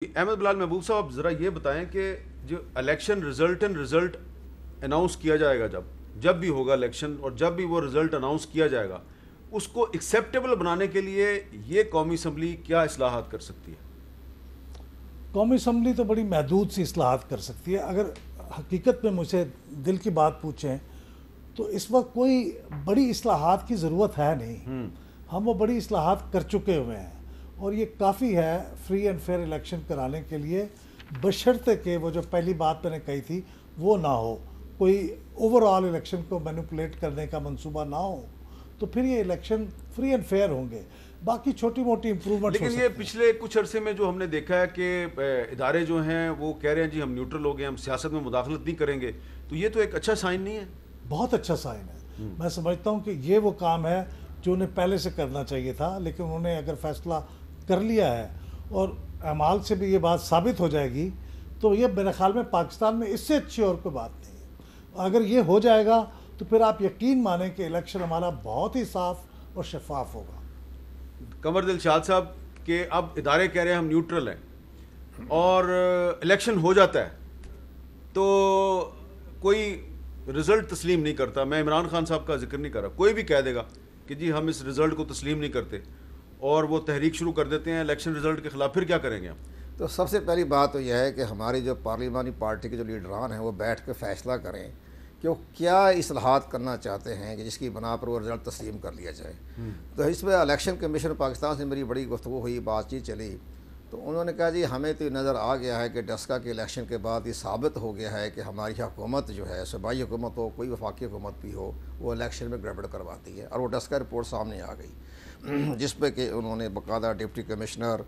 احمد بلال محبوب صاحب، آپ ذرا یہ بتائیں کہ جو الیکشن رزلٹ اناؤنس کیا جائے گا، جب بھی ہوگا الیکشن اور جب بھی وہ رزلٹ اناؤنس کیا جائے گا، اس کو ایکسیپٹیبل بنانے کے لیے یہ قومی اسمبلی کیا اصلاحات کر سکتی ہے؟ قومی اسمبلی تو بڑی محدود سی اصلاحات کر سکتی ہے. اگر حقیقت میں مجھے دل کی بات پوچھیں تو اس وقت کوئی بڑی اصلاحات کی ضرورت ہے نہیں. ہم وہ بڑی اصلاحات کر چکے ہوئے ہیں اور یہ کافی ہے فری اینڈ فیئر الیکشن کرانے کے لیے، بشرطے کہ وہ جو پہلی بات میں نے کہی تھی وہ نہ ہو، کوئی اوور آل الیکشن کو مینوپولیٹ کرنے کا منصوبہ نہ ہو، تو پھر یہ الیکشن فری اینڈ فیئر ہوں گے. باقی چھوٹی موٹی امپرومنٹس ہو لیکن سکتی یہ ہیں. پچھلے کچھ عرصے میں جو ہم نے دیکھا ہے کہ ادارے جو ہیں وہ کہہ رہے ہیں جی ہم نیوٹرل ہو گئے، ہم سیاست میں مداخلت نہیں کریں گے، تو یہ تو ایک اچھا سائن نہیں ہے؟ بہت اچھا سائن ہے. میں سمجھتا ہوں کہ یہ وہ کام ہے جو انہیں پہلے سے کرنا چاہیے تھا، لیکن انہوں نے اگر فیصلہ کر لیا ہے اور اعمال سے بھی یہ بات ثابت ہو جائے گی تو یہ میرے خیال میں پاکستان میں اس سے اچھی اور کوئی بات نہیں ہے. اگر یہ ہو جائے گا تو پھر آپ یقین مانیں کہ الیکشن ہمارا بہت ہی صاف اور شفاف ہوگا. قمر دل شاد صاحب کہ اب ادارے کہہ رہے ہیں ہم نیوٹرل ہیں اور الیکشن ہو جاتا ہے تو کوئی رزلٹ تسلیم نہیں کرتا. میں عمران خان صاحب کا ذکر نہیں کر رہا، کوئی بھی کہہ دے گا کہ جی ہم اس رزلٹ کو تسلیم نہیں کرتے اور وہ تحریک شروع کر دیتے ہیں الیکشن رزلٹ کے خلاف، پھر کیا کریں گے ہم؟ تو سب سے پہلی بات تو یہ ہے کہ ہماری جو پارلیمانی پارٹی کے جو لیڈران ہیں وہ بیٹھ کے فیصلہ کریں کہ وہ کیا اصلاحات کرنا چاہتے ہیں کہ جس کی بنا پر وہ رزلٹ تسلیم کر لیا جائے. تو اس میں الیکشن کمیشن پاکستان سے میری بڑی گفتگو ہوئی، بات چیت چلی، تو انہوں نے کہا جی ہمیں تو یہ نظر آ گیا ہے کہ ڈسکا کے الیکشن کے بعد یہ ثابت ہو گیا ہے کہ ہماری حکومت جو ہے، صوبائی حکومت ہو کوئی وفاقی حکومت بھی ہو، وہ الیکشن میں گڑبڑ کرواتی ہے. اور وہ ڈسکا رپورٹ سامنے آ گئی جس پہ کہ انہوں نے باقاعدہ ڈپٹی کمشنر،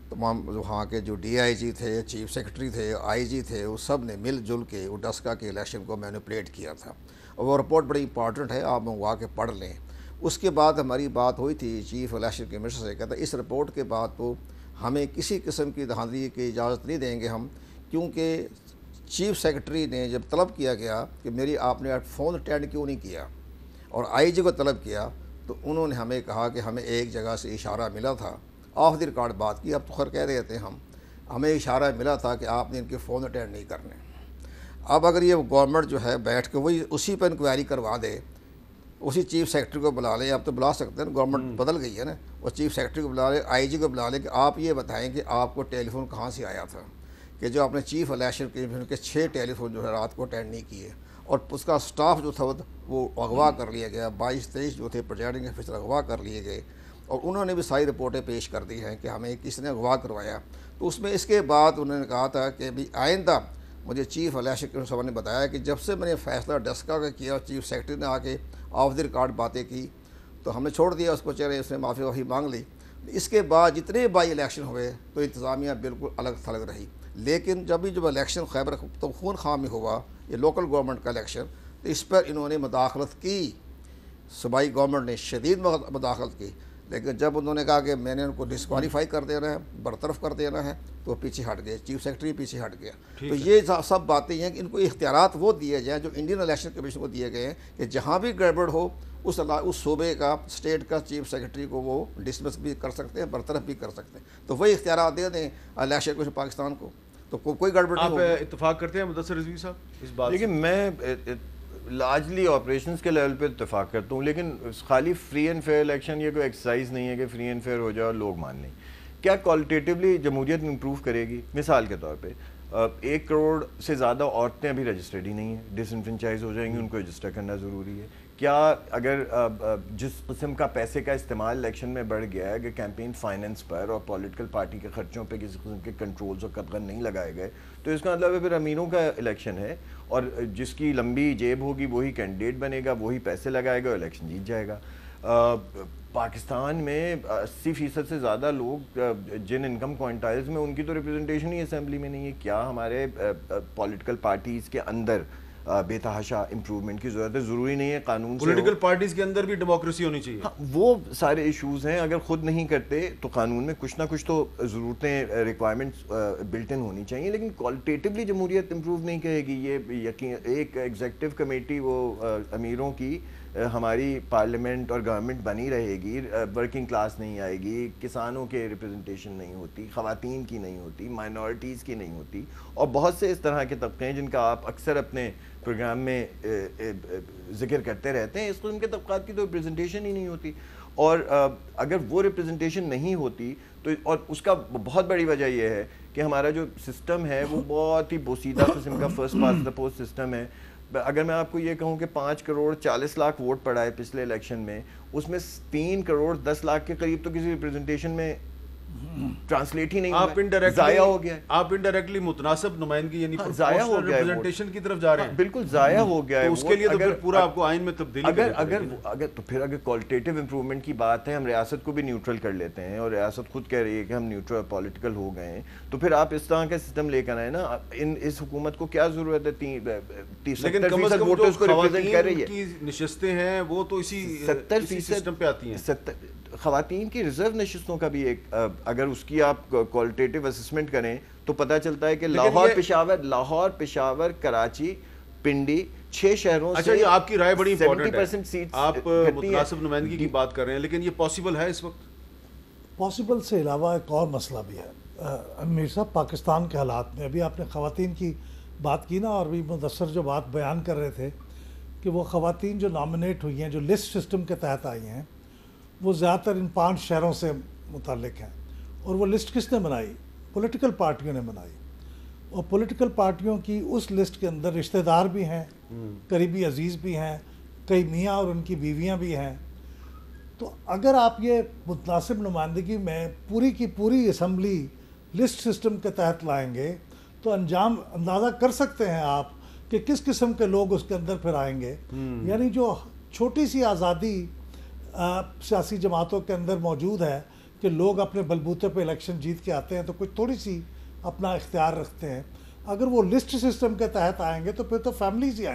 تمام وہاں کے جو ڈی آئی جی تھے، چیف سیکرٹری تھے، آئی جی تھے، وہ سب نے مل جل کے وہ ڈسکا کے الیکشن کو مینوپولیٹ کیا تھا. اور وہ رپورٹ بڑی امپارٹنٹ ہے، آپ منگوا کے پڑھ لیں. اس کے بعد ہماری بات ہوئی تھی چیف الیکشن کمشنر سے، کہتا اس رپورٹ کے بعد تو ہمیں کسی قسم کی دھاندلی کی اجازت نہیں دیں گے ہم، کیونکہ چیف سیکرٹری نے جب طلب کیا گیا کہ میری آپ نے فون اٹینڈ کیوں نہیں کیا، اور آئی جی کو طلب کیا، تو انہوں نے ہمیں کہا کہ ہمیں ایک جگہ سے اشارہ ملا تھا، آف دی ریکارڈ بات کی، اب تو خیر کہہ رہے تھے ہمیں اشارہ ملا تھا کہ آپ نے ان کے فون اٹینڈ نہیں کرنے. اب اگر یہ گورنمنٹ جو ہے بیٹھ کے وہی اسی پہ انکوائری کروا دے، اسی چیف سیکرٹری کو بلا لے، اب تو بلا سکتے ہیں نا، گورنمنٹ بدل گئی ہے نا، اور چیف سیکرٹری کو بلا لے، آئی جی کو بلا لے کہ آپ یہ بتائیں کہ آپ کو ٹیلی فون کہاں سے آیا تھا کہ جو آپ نے چیف الیکشن کمیشن کے 6 ٹیلی فون جو ہے رات کو اٹینڈ نہیں کیے، اور اس کا سٹاف جو تھا وہ اغوا کر لیا گیا، 22-23 جو تھے پریزائڈنگ افیسر اغوا کر لیے گئے، اور انہوں نے بھی ساری رپورٹیں پیش کر دی ہیں کہ ہمیں کس نے اغوا کروایا. تو اس میں اس کے بعد انہوں نے کہا تھا کہ بھی آئندہ، مجھے چیف الیکشن کمیشن صاحب نے بتایا کہ جب سے میں نے فیصلہ ڈسکا کا کیا، چیف سیکرٹری نے آ کے آف دی ریکارڈ باتیں کی، تو ہم نے چھوڑ دیا اس کو، چلے اس نے معافی مانگ لی. اس کے بعد جتنے بائی الیکشن ہوئے تو انتظامیہ بالکل الگ تھلگ رہی. لیکن جب الیکشن خیبر پختونخوا میں ہوا، یہ لوکل گورنمنٹ کا الیکشن، تو اس پر انہوں نے مداخلت کی، صوبائی گورنمنٹ نے شدید مداخلت کی. لیکن جب انہوں نے کہا کہ میں نے ان کو ڈسکوالیفائی کر دینا ہے، برطرف کر دینا ہے، تو پیچھے ہٹ گئے، چیف سیکرٹری پیچھے ہٹ گیا. تو یہ سب باتیں ہیں کہ ان کو اختیارات وہ دیے جائیں جو انڈین الیکشن کمیشن کو دیے گئے ہیں کہ جہاں بھی گڑبڑ ہو اس صوبے کا، اسٹیٹ کا چیف سیکرٹری کو وہ ڈسمس بھی کر سکتے ہیں، برطرف بھی کر سکتے ہیں. تو وہی اختیارات دے دیں الیکشن کمیشن پاکستان کو، تو کوئی گڑبڑ نہیں ہوگی. آپ اتفاق کرتے ہیں مدثر رضوی صاحب اس بات سے؟ لیکن میں لارجلی آپریشنز کے لیول پہ اتفاق کرتا ہوں، لیکن خالی فری اینڈ فیئر الیکشن یہ کوئی ایکسرسائز نہیں ہے کہ فری اینڈ فیئر ہو جائے اور لوگ مان لیں. کیا کوالٹیٹیولی جمہوریت امپروو کرے گی؟ مثال کے طور پہ 1 کروڑ سے زیادہ عورتیں ابھی رجسٹرڈ ہی نہیں ہیں، ڈس انفرنچائز ہو جائیں گی، ان کو رجسٹر کرنا ضروری ہے. کیا اگر جس قسم کا پیسے کا استعمال الیکشن میں بڑھ گیا ہے کہ کیمپین فائننس پر اور پولیٹیکل پارٹی کے خرچوں پہ کسی قسم کے کنٹرولز اور قدغن نہیں لگائے گئے، تو اس کا مطلب ہے پھر امیروں کا الیکشن ہے، اور جس کی لمبی جیب ہوگی وہی کینڈیڈیٹ بنے گا، وہی پیسے لگائے گا اور الیکشن جیت جائے گا. پاکستان میں 80% سے زیادہ لوگ جن انکم کوائنٹائلز میں، ان کی تو ریپرزنٹیشن ہی اسمبلی میں نہیں ہے. کیا ہمارے پولیٹیکل پارٹیز کے اندر بے تحاشا امپروومنٹ کی ضرورت ہے؟ ضروری نہیں ہے قانون سے پولیٹیکل پارٹیز کے اندر بھی ڈیموکریسی ہونی چاہیے. وہ سارے ایشوز ہیں، اگر خود نہیں کرتے تو قانون میں کچھ نہ کچھ تو ضرورتیں، ریکوائرمنٹس بلٹ ان ہونی چاہیے. لیکن کوالٹیٹیولی جمہوریت امپروو نہیں کرے گی. یہ یقین ایک ایگزیکٹو کمیٹی وہ امیروں کی ہماری پارلیمنٹ اور گورنمنٹ بنی رہے گی، ورکنگ کلاس نہیں آئے گی، کسانوں کے ریپرزنٹیشن نہیں ہوتی، خواتین کی نہیں ہوتی، مائنورٹیز کی نہیں ہوتی، اور بہت سے اس طرح کے طبقے ہیں جن کا آپ اکثر اپنے پروگرام میں ذکر کرتے رہتے ہیں، اس قسم کے طبقات کی تو ریپرزنٹیشن ہی نہیں ہوتی. اور اگر وہ ریپرزنٹیشن نہیں ہوتی تو، اور اس کا بہت بڑی وجہ یہ ہے کہ ہمارا جو سسٹم ہے وہ بہت ہی بوسیدہ قسم کا first past the post system ہے. اگر میں آپ کو یہ کہوں کہ 5 کروڑ 40 لاکھ ووٹ پڑا ہے پچھلے الیکشن میں، اس میں 3 کروڑ 10 لاکھ کے قریب تو کسی ریپرزنٹیشن میں ٹرانسلیٹ ہی نہیں ہوا، ضائع ہو گیا ہے. آپ انڈائریکٹلی متناسب نمائندگی یعنی ضائع ہو گیا ہے، ریپرزنٹیشن کی طرف جا رہے ہیں. بالکل ضائع ہو گیا ہے. تو اس کے لیے تو پھر پورا آپ کو آئین میں تبدیلی اگر کوالٹیٹیو امپروومنٹ کی بات ہے، ہم ریاست کو بھی نیوٹرل کر لیتے ہیں اور ریاست خود کہہ رہی ہے کہ ہم نیوٹرل پولیٹیکل ہو گئے ہیں، تو پھر آپ اس طرح کا سسٹم لے کر آئے نا. اس حکومت کو کیا ضرورت ہے 70% ووٹرز کو ریپرزینٹ کر رہی ہے. کی نشستیں ہیں وہ تو اسی 70% سسٹم پہ آتی ہیں. خواتین کی ریزرو نشستوں کا بھی ایک، اگر اس کی آپ کوالٹیٹیو اسسمنٹ کریں تو پتہ چلتا ہے کہ لاہور پشاور کراچی پنڈی 6 شہروں سے. اچھا یہ آپ کی رائے بڑی امپورٹنٹ ہے، 70% آپ متناسب نمائندگی کی بات کر رہے ہیں، لیکن یہ پاسبل ہے اس وقت؟ پاسبل سے علاوہ ایک اور مسئلہ بھی ہے امیر صاحب. پاکستان کے حالات میں ابھی آپ نے خواتین کی بات کی نا، اور بھی مدثر جو بات بیان کر رہے تھے کہ وہ خواتین جو نامنیٹ ہوئی ہیں، جو لسٹ سسٹم کے تحت آئی ہیں، وہ زیادہ تر ان 5 شہروں سے متعلق ہیں. اور وہ لسٹ کس نے بنائی؟ پولیٹیکل پارٹیوں نے بنائی. اور پولیٹیکل پارٹیوں کی اس لسٹ کے اندر رشتہ دار بھی ہیں، قریبی عزیز بھی ہیں، کئی میاں اور ان کی بیویاں بھی ہیں. تو اگر آپ یہ متناسب نمائندگی میں پوری کی پوری اسمبلی لسٹ سسٹم کے تحت لائیں گے تو انجام اندازہ کر سکتے ہیں آپ کہ کس قسم کے لوگ اس کے اندر پھر آئیں گے. یعنی جو چھوٹی سی آزادی سیاسی جماعتوں کے اندر موجود ہے کہ لوگ اپنے بلبوتے پہ الیکشن جیت کے آتے ہیں تو کچھ تھوڑی سی اپنا اختیار رکھتے ہیں، اگر وہ لسٹ سسٹم کے تحت آئیں گے تو پھر تو فیملیز ہی آئیں گے.